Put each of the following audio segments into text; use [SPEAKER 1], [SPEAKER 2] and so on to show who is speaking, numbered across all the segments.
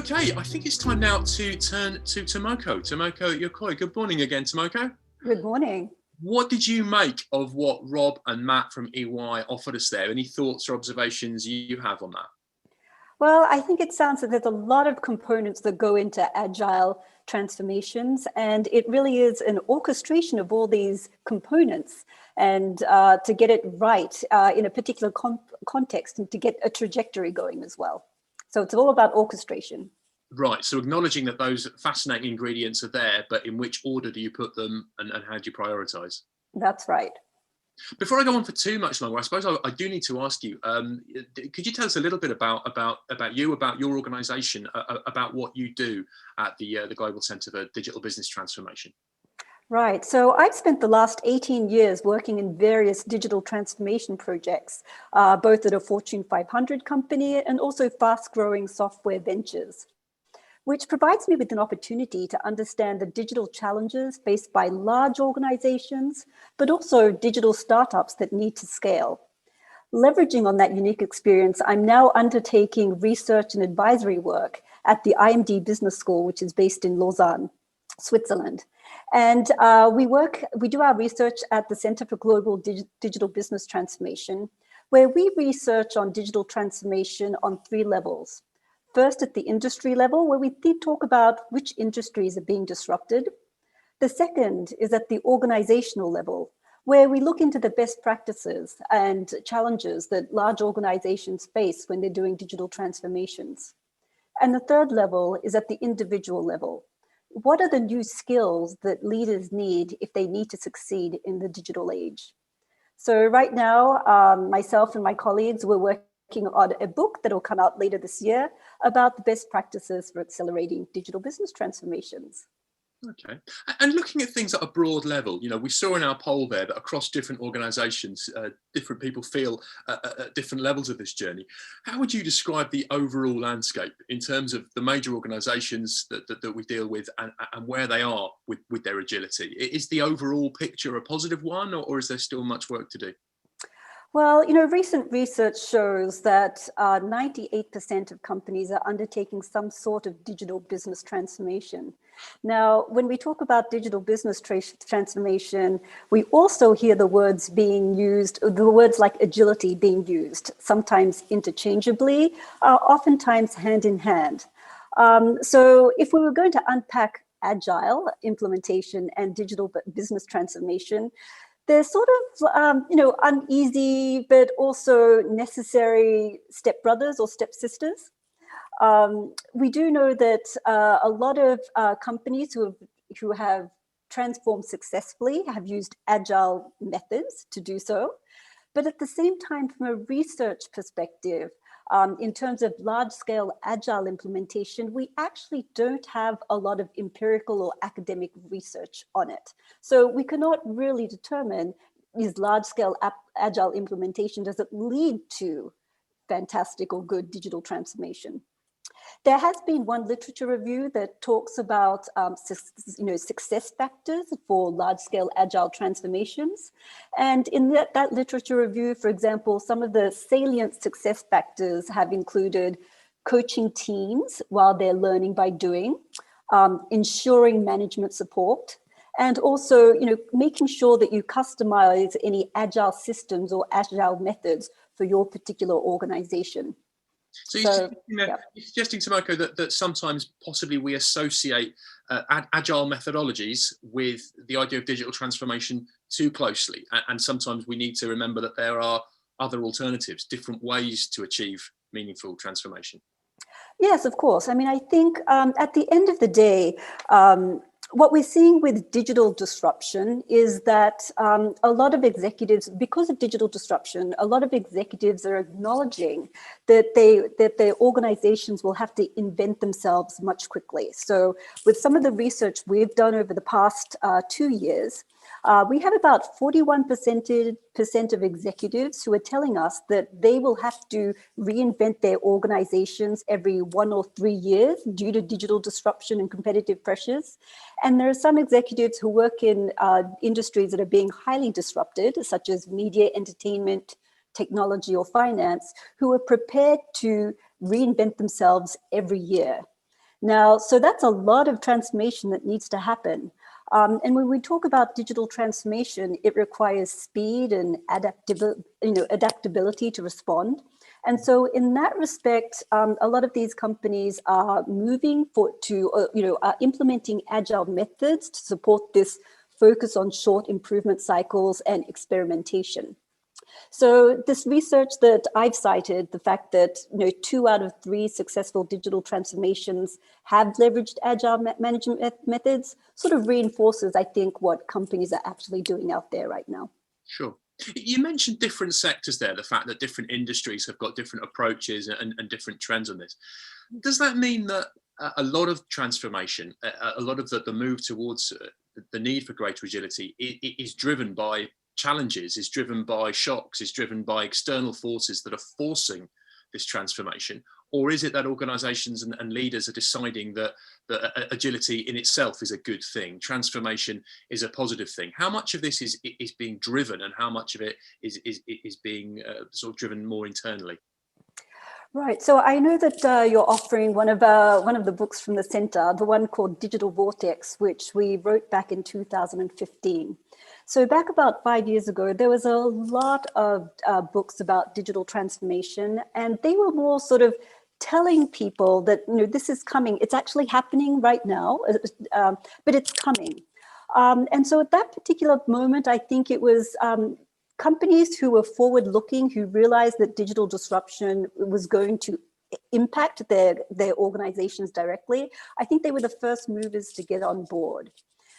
[SPEAKER 1] Okay, I think it's time now to turn to Tomoko. Tomoko Yokoi, good morning again, Tomoko.
[SPEAKER 2] Good morning.
[SPEAKER 1] What did you make of what Rob and Matt from EY offered us there? Any thoughts or observations you have on that?
[SPEAKER 2] Well, I think it sounds that there's a lot of components that go into agile transformations, and it really is an orchestration of all these components and to get it right in a particular context and to get a trajectory going as well. So it's all about orchestration.
[SPEAKER 1] Right, so acknowledging that those fascinating ingredients are there, but in which order do you put them and how do you prioritise?
[SPEAKER 2] That's right.
[SPEAKER 1] Before I go on for too much longer, I suppose I do need to ask you, could you tell us a little bit about you, about your organisation, about what you do at the Global Centre for Digital Business Transformation?
[SPEAKER 2] Right. So I've spent the last 18 years working in various digital transformation projects, both at a Fortune 500 company and also fast-growing software ventures, which provides me with an opportunity to understand the digital challenges faced by large organizations, but also digital startups that need to scale. Leveraging on that unique experience, I'm now undertaking research and advisory work at the IMD Business School, which is based in Lausanne, Switzerland. And we do our research at the Center for Global Digital Business Transformation, where we research on digital transformation on 3 levels. First, at the industry level, where we talk about which industries are being disrupted. The second is at the organizational level, where we look into the best practices and challenges that large organizations face when they're doing digital transformations. And the third level is at the individual level. What are the new skills that leaders need if they need to succeed in the digital age? So right now, myself and my colleagues, we're working on a book that will come out later this year about the best practices for accelerating digital business transformations.
[SPEAKER 1] Okay. And looking at things at a broad level, you know, we saw in our poll there that across different organisations, different people feel at different levels of this journey. How would you describe the overall landscape in terms of the major organisations that we deal with and where they are with their agility? Is the overall picture a positive one, or is there still much work to do?
[SPEAKER 2] Well, you know, recent research shows that 98% of companies are undertaking some sort of digital business transformation. Now, when we talk about digital business transformation, we also hear the words being used, the words like agility being used, sometimes interchangeably, oftentimes hand in hand. So if we were going to unpack agile implementation and digital business transformation, they're sort of, uneasy, but also necessary stepbrothers or stepsisters. We do know that a lot of companies who have transformed successfully have used agile methods to do so. But at the same time, from a research perspective, in terms of large-scale agile implementation, we actually don't have a lot of empirical or academic research on it. So we cannot really determine, is large-scale agile implementation, does it lead to fantastic or good digital transformation? There has been one literature review that talks about success factors for large-scale agile transformations. And in that literature review, for example, some of the salient success factors have included coaching teams while they're learning by doing, ensuring management support, and also making sure that you customize any agile systems or agile methods for your particular organization.
[SPEAKER 1] So you're suggesting, Tomoko, that sometimes possibly we associate agile methodologies with the idea of digital transformation too closely. And sometimes we need to remember that there are other alternatives, different ways to achieve meaningful transformation.
[SPEAKER 2] Yes, of course. I mean, I think at the end of the day, what we're seeing with digital disruption is that a lot of executives, because of digital disruption, a lot of executives are acknowledging that their organizations will have to invent themselves much quickly. So with some of the research we've done over the past 2 years, we have about 41% of executives who are telling us that they will have to reinvent their organizations every 1 or 3 years due to digital disruption and competitive pressures. And there are some executives who work in industries that are being highly disrupted, such as media, entertainment, technology, or finance, who are prepared to reinvent themselves every year. Now, so that's a lot of transformation that needs to happen. And when we talk about digital transformation, it requires speed and adaptability to respond. And so in that respect, a lot of these companies are moving are implementing agile methods to support this focus on short improvement cycles and experimentation. So this research that I've cited, the fact that 2 out of 3 successful digital transformations have leveraged agile management methods, sort of reinforces, I think, what companies are actually doing out there right now.
[SPEAKER 1] Sure. You mentioned different sectors there, the fact that different industries have got different approaches and different trends on this. Does that mean that a lot of transformation, a lot of the move towards the need for greater agility is driven by challenges, is driven by shocks, is driven by external forces that are forcing this transformation? Or is it that organizations and leaders are deciding that agility in itself is a good thing, transformation is a positive thing? How much of this is being driven, and how much of it is being sort of driven more internally?
[SPEAKER 2] Right. So I know that you're offering one of the books from the center, the one called Digital Vortex, which we wrote back in 2015. So back about 5 years ago, there was a lot of books about digital transformation, and they were more sort of telling people that this is coming. It's actually happening right now, but it's coming. And so at that particular moment, I think it was companies who were forward-looking, who realized that digital disruption was going to impact their organizations directly. I think they were the first movers to get on board.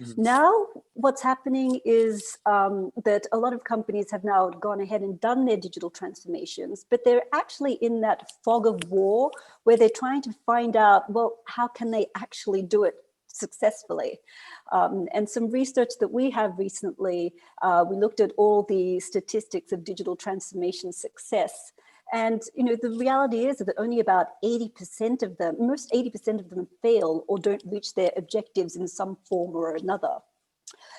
[SPEAKER 2] Mm-hmm. Now, what's happening is that a lot of companies have now gone ahead and done their digital transformations, but they're actually in that fog of war where they're trying to find out, well, how can they actually do it successfully? And some research that we have recently, we looked at all the statistics of digital transformation success. And the reality is that only about 80% of them, most 80% of them fail or don't reach their objectives in some form or another.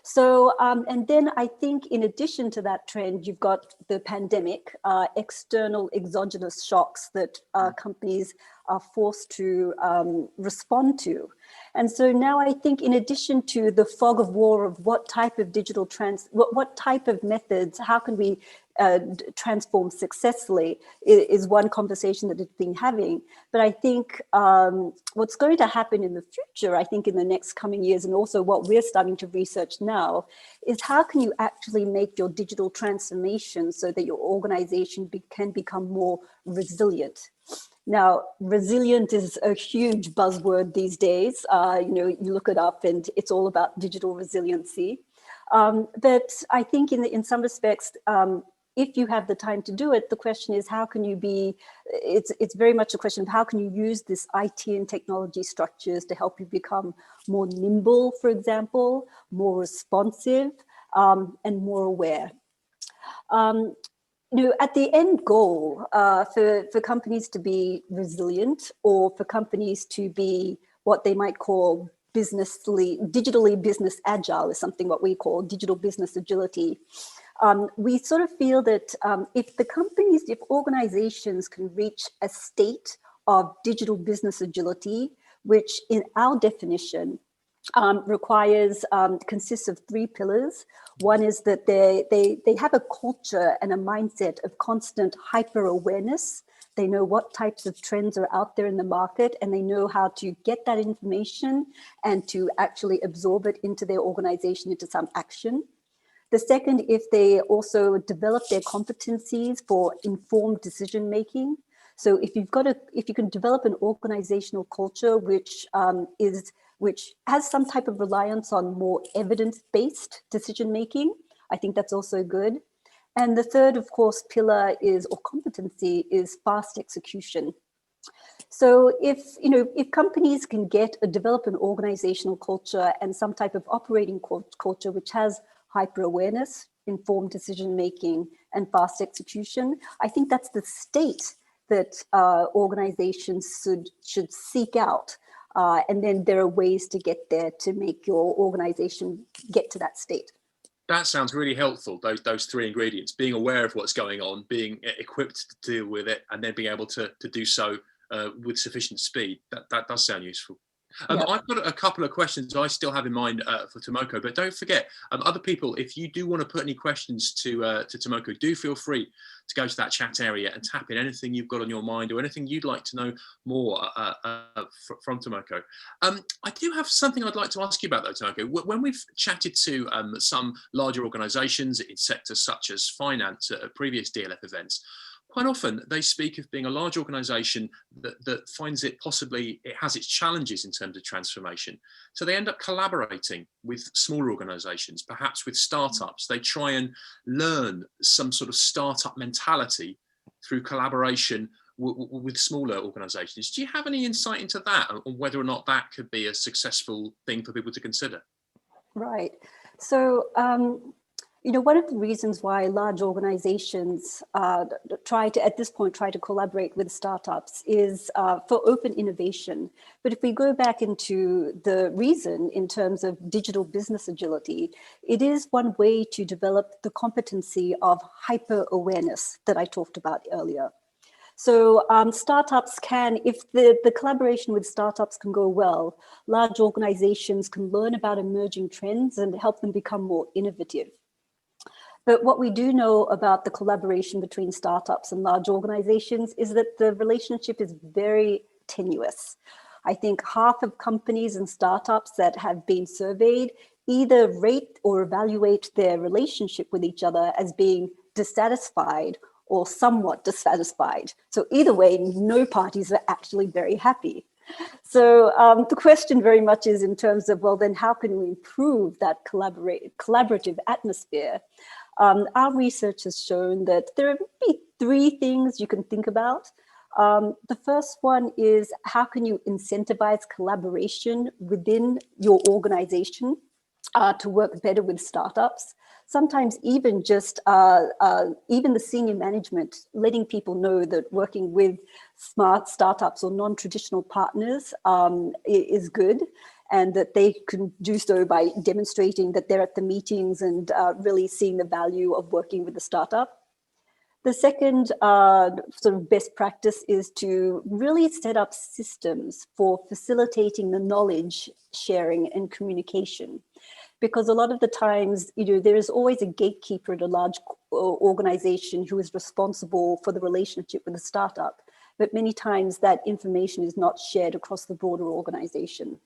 [SPEAKER 2] So, and then I think in addition to that trend, you've got the pandemic, external exogenous shocks that companies are forced to respond to. And so now I think in addition to the fog of war of what type of digital what type of methods, how can we transform successfully is one conversation that it's been having. But I think what's going to happen in the future, I think in the next coming years, and also what we're starting to research now, is how can you actually make your digital transformation so that your organization can become more resilient? Now, resilient is a huge buzzword these days. You look it up and it's all about digital resiliency. But I think in some respects, if you have the time to do it, the question is how can you it's very much a question of how can you use this IT and technology structures to help you become more nimble, for example, more responsive, and more aware. At the end goal, for companies to be resilient, or for companies to be what they might call digitally business agile, is something what we call digital business agility. We sort of feel that if organizations can reach a state of digital business agility, which in our definition consists of 3 pillars. One is that they have a culture and a mindset of constant hyper awareness. They know what types of trends are out there in the market, and they know how to get that information and to actually absorb it into their organization, into some action. The second, if they also develop their competencies for informed decision making. So if you can develop an organizational culture which has some type of reliance on more evidence-based decision-making, I think that's also good. And the third, of course, pillar or competency is fast execution. So if companies can develop an organizational culture and some type of operating culture which has hyper-awareness, informed decision-making, and fast execution, I think that's the state that organizations should seek out. And then there are ways to get there to make your organization get to that state.
[SPEAKER 1] That sounds really helpful, those 3 ingredients: being aware of what's going on, being equipped to deal with it, and then being able to do so with sufficient speed. That does sound useful.
[SPEAKER 2] Yeah.
[SPEAKER 1] I've got a couple of questions I still have in mind for Tomoko, but don't forget, other people, if you do want to put any questions to Tomoko, do feel free to go to that chat area and tap in anything you've got on your mind or anything you'd like to know more from Tomoko. I do have something I'd like to ask you about though, Tomoko. When we've chatted to some larger organisations in sectors such as finance at previous DLF events, quite often they speak of being a large organisation that finds it has its challenges in terms of transformation. So they end up collaborating with smaller organisations, perhaps with startups. They try and learn some sort of startup mentality through collaboration with smaller organisations. Do you have any insight into that, and whether or not that could be a successful thing for people to consider?
[SPEAKER 2] Right. So, one of the reasons why large organizations try to collaborate with startups is for open innovation. But if we go back into the reason in terms of digital business agility, it is one way to develop the competency of hyper awareness that I talked about earlier. So startups can, if the collaboration with startups can go well, large organizations can learn about emerging trends and help them become more innovative. But what we do know about the collaboration between startups and large organizations is that the relationship is very tenuous. I think half of companies and startups that have been surveyed either rate or evaluate their relationship with each other as being dissatisfied or somewhat dissatisfied. So either way, no parties are actually very happy. So the question very much is in terms of, well, then how can we improve that collaborative atmosphere? Our research has shown that there are maybe three things you can think about. The first one is, how can you incentivize collaboration within your organization to work better with startups? Sometimes even just even the senior management, letting people know that working with smart startups or non-traditional partners is good, and that they can do so by demonstrating that they're at the meetings and really seeing the value of working with the startup. The second sort of best practice is to really set up systems for facilitating the knowledge sharing and communication. Because a lot of the times, there is always a gatekeeper at a large organization who is responsible for the relationship with the startup. But many times that information is not shared across the broader organization.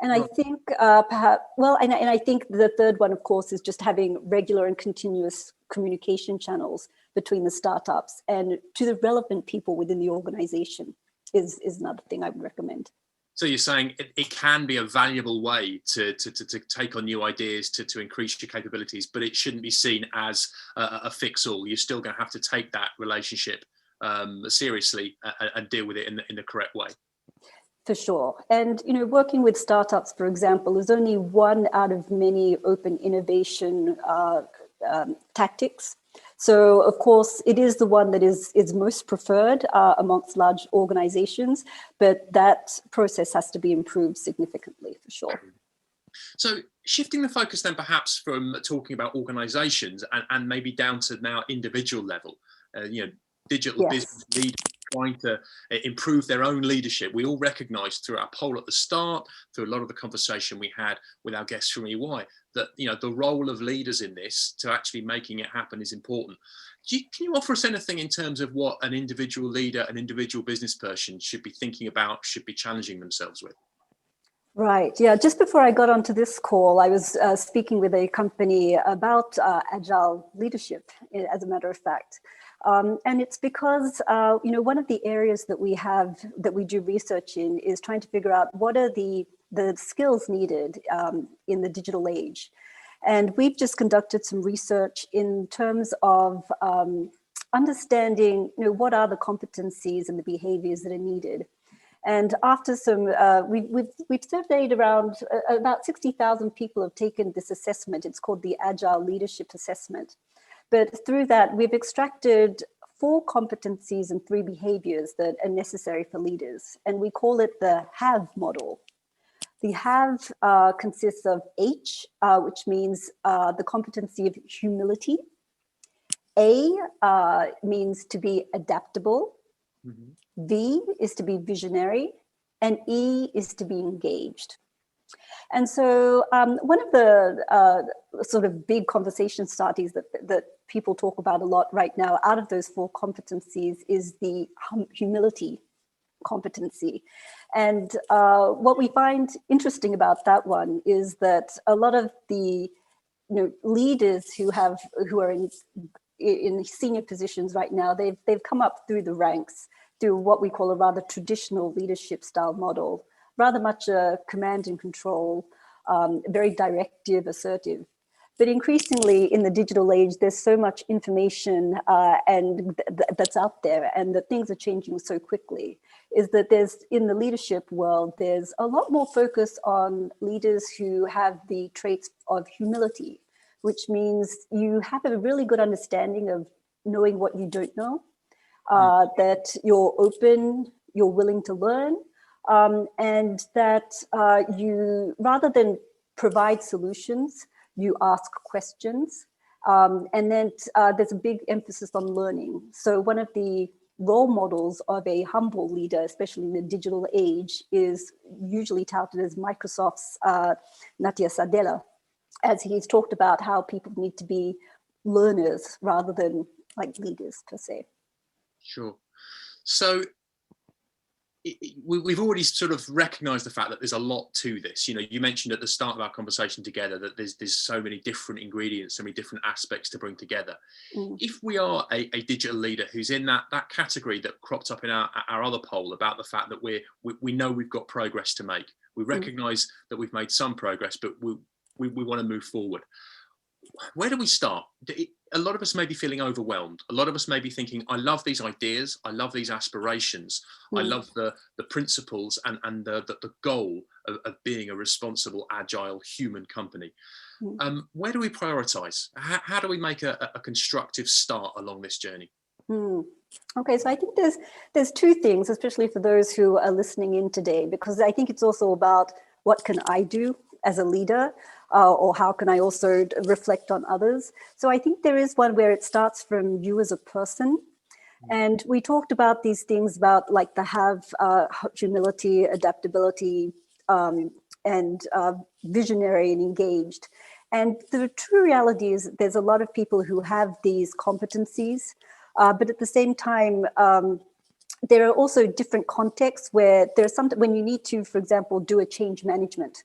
[SPEAKER 2] And I think I think the third one, of course, is just having regular and continuous communication channels between the startups and to the relevant people within the organization is another thing I would recommend.
[SPEAKER 1] So you're saying it can be a valuable way to take on new ideas, to increase your capabilities, but it shouldn't be seen as a fix-all. You're still going to have to take that relationship seriously and deal with it in the correct way.
[SPEAKER 2] For sure. And, working with startups, for example, is only one out of many open innovation tactics. So, of course, it is the one that is most preferred amongst large organizations, but that process has to be improved significantly, for sure.
[SPEAKER 1] So shifting the focus then perhaps from talking about organizations and maybe down to now individual level, digital business leaders trying to improve their own leadership. We all recognise through our poll at the start, through a lot of the conversation we had with our guests from EY, that the role of leaders in this to actually making it happen is important. Can you offer us anything in terms of what an individual leader, an individual business person should be thinking about, should be challenging themselves with?
[SPEAKER 2] Right. Yeah. Just before I got onto this call, I was speaking with a company about Agile leadership, as a matter of fact. And it's because, one of the areas that we do research in is trying to figure out what are the skills needed in the digital age. And we've just conducted some research in terms of understanding, what are the competencies and the behaviors that are needed. And after some, we've surveyed around about 60,000 people have taken this assessment. It's called the Agile Leadership Assessment. But through that, we've extracted 4 competencies and 3 behaviors that are necessary for leaders. And we call it the HAVE model. The HAVE consists of H, which means the competency of humility. A means to be adaptable. Mm-hmm. V is to be visionary. and E is to be engaged. And so one of the sort of big conversation starters that people talk about a lot right now out of those 4 competencies is the humility competency. And what we find interesting about that one is that a lot of the leaders who are in senior positions right now, they've come up through the ranks through what we call a rather traditional leadership style model, rather much a command and control, very directive, assertive. But increasingly in the digital age, there's so much information that's out there, and that things are changing so quickly, is that in the leadership world, there's a lot more focus on leaders who have the traits of humility, which means you have a really good understanding of knowing what you don't know, that you're open, you're willing to learn, and that you, rather than provide solutions, you ask questions. And then there's a big emphasis on learning. So one of the role models of a humble leader, especially in the digital age, is usually touted as Microsoft's Satya Nadella, as he's talked about how people need to be learners rather than like leaders per se.
[SPEAKER 1] Sure. So we've already sort of recognized the fact that there's a lot to this. You mentioned at the start of our conversation together that there's so many different ingredients, so many different aspects to bring together. If we are a digital leader who's in that category that cropped up in our other poll about the fact that we know we've got progress to make, we recognize that we've made some progress, but we want to move forward. Where do we start? A lot of us may be feeling overwhelmed. A lot of us may be thinking, I love these ideas. I love these aspirations. I love the principles and the goal of being a responsible, agile, human company. Where do we prioritize? How do we make a constructive start along this journey?
[SPEAKER 2] Okay, so I think there's 2 things, especially for those who are listening in today, because I think it's also about what can I do as a leader, or how can I also reflect on others. So I think there is one where it starts from you as a person. And we talked about these things about like the have humility, adaptability, and visionary and engaged. And the true reality is there's a lot of people who have these competencies, but at the same time, there are also different contexts where there's when you need to, for example, do a change management.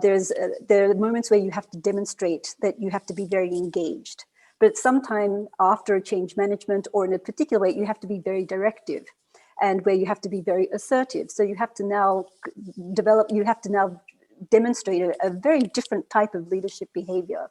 [SPEAKER 2] There are moments where you have to demonstrate that you have to be very engaged, but sometime after a change management or in a particular way, you have to be very directive, and where you have to be very assertive. So you have to now demonstrate a very different type of leadership behavior.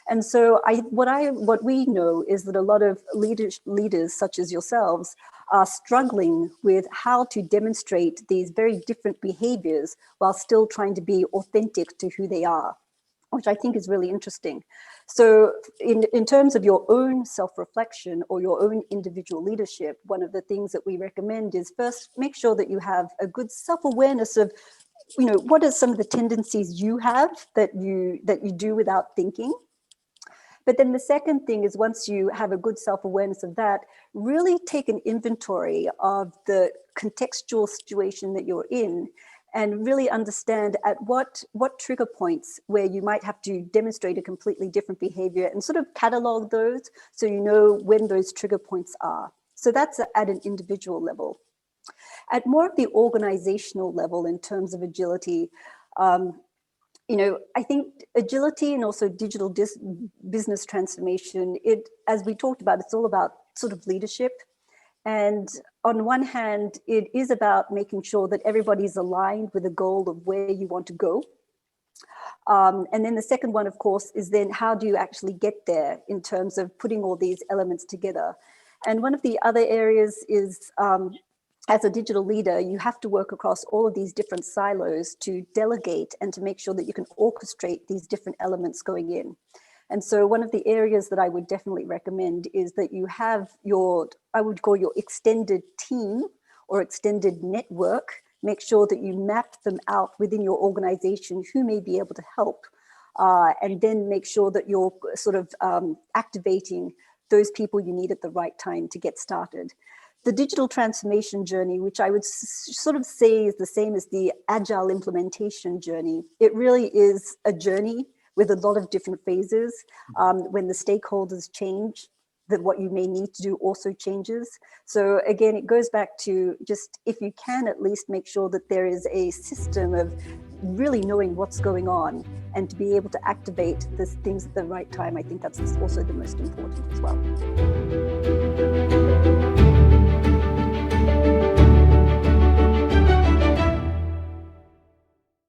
[SPEAKER 2] And so what we know is that a lot of leaders such as yourselves are struggling with how to demonstrate these very different behaviors while still trying to be authentic to who they are, which I think is really interesting. So in terms of your own self-reflection or your own individual leadership, one of the things that we recommend is first make sure that you have a good self-awareness of, what are some of the tendencies you have that you do without thinking. But then the second thing is, once you have a good self-awareness of that, really take an inventory of the contextual situation that you're in and really understand at what trigger points where you might have to demonstrate a completely different behavior, and sort of catalog those so you know when those trigger points are. So that's at an individual level. At more of the organizational level, in terms of agility, I think agility and also digital business transformation, as we talked about, it's all about sort of leadership. And on one hand, it is about making sure that everybody's aligned with the goal of where you want to go. And then the second one, of course, is then how do you actually get there in terms of putting all these elements together? And one of the other areas is, as a digital leader, you have to work across all of these different silos to delegate and to make sure that you can orchestrate these different elements going in. And so one of the areas that I would definitely recommend is that you have I would call your extended team or extended network. Make sure that you map them out within your organization who may be able to help. And then make sure that you're sort of activating those people you need at the right time to get started. the digital transformation journey, which I would sort of say is the same as the Agile implementation journey. It really is a journey with a lot of different phases. When the stakeholders change, that what you may need to do also changes. So again, it goes back to just, if you can at least make sure that there is a system of really knowing what's going on and to be able to activate these things at the right time. I think that's also the most important as well.